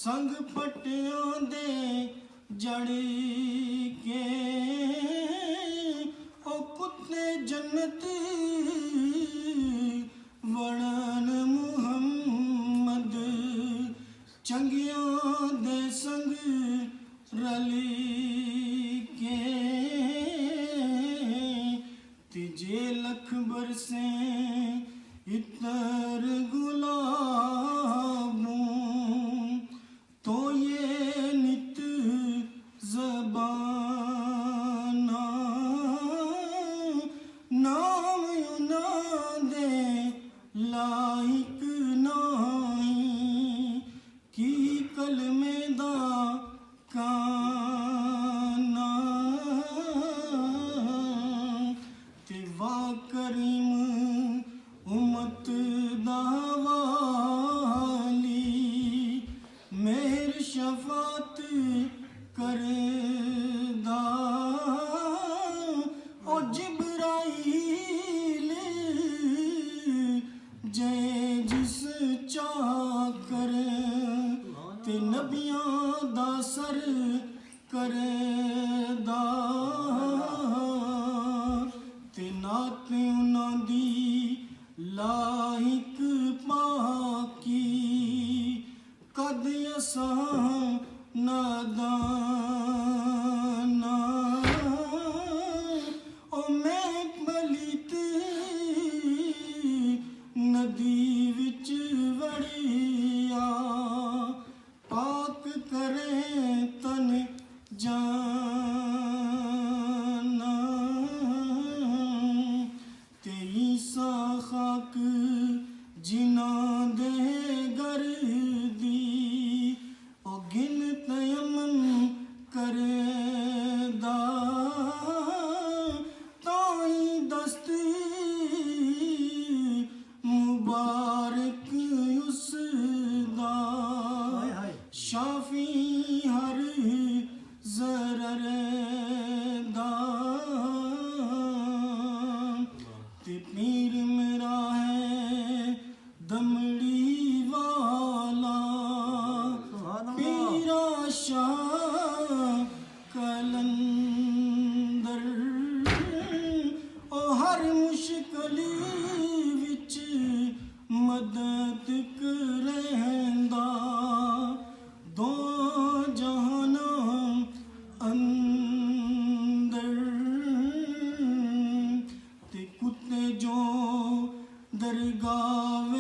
संग पटियां दे जड़ के ओ कुत्ते जन्नती वड़न मुहम्मद चंगियां दे संग रली के तिजे लख बरसे इतर गुलाबों तो ये नित ज़बाना नाम युना दे लाइक नहीं की कलमे दा काना ते वा करीम उम्मत दावाली मेहर शफात करदा ओ जिब्राइल जय जिस चाकर ते नबियां दा सर करदा ते नात उन्हां दी लाइक पाकी कद असां नादाना ओ मैं पलित नदी विच वड़िया पाक करे तन जाना ते ईसा खाक जिना दे गर्दी ओ गिन तयमम करदा ताई दस्ती मुबारक उसदा शाफी हर ज़रर दा ते पीर मेरा है दमड़ी वाला पीरा शाह कलंदर ओ हर मुश्किल विच मदद करैंदा दो जहाना अंदर ते कुत्ते जो दरगाह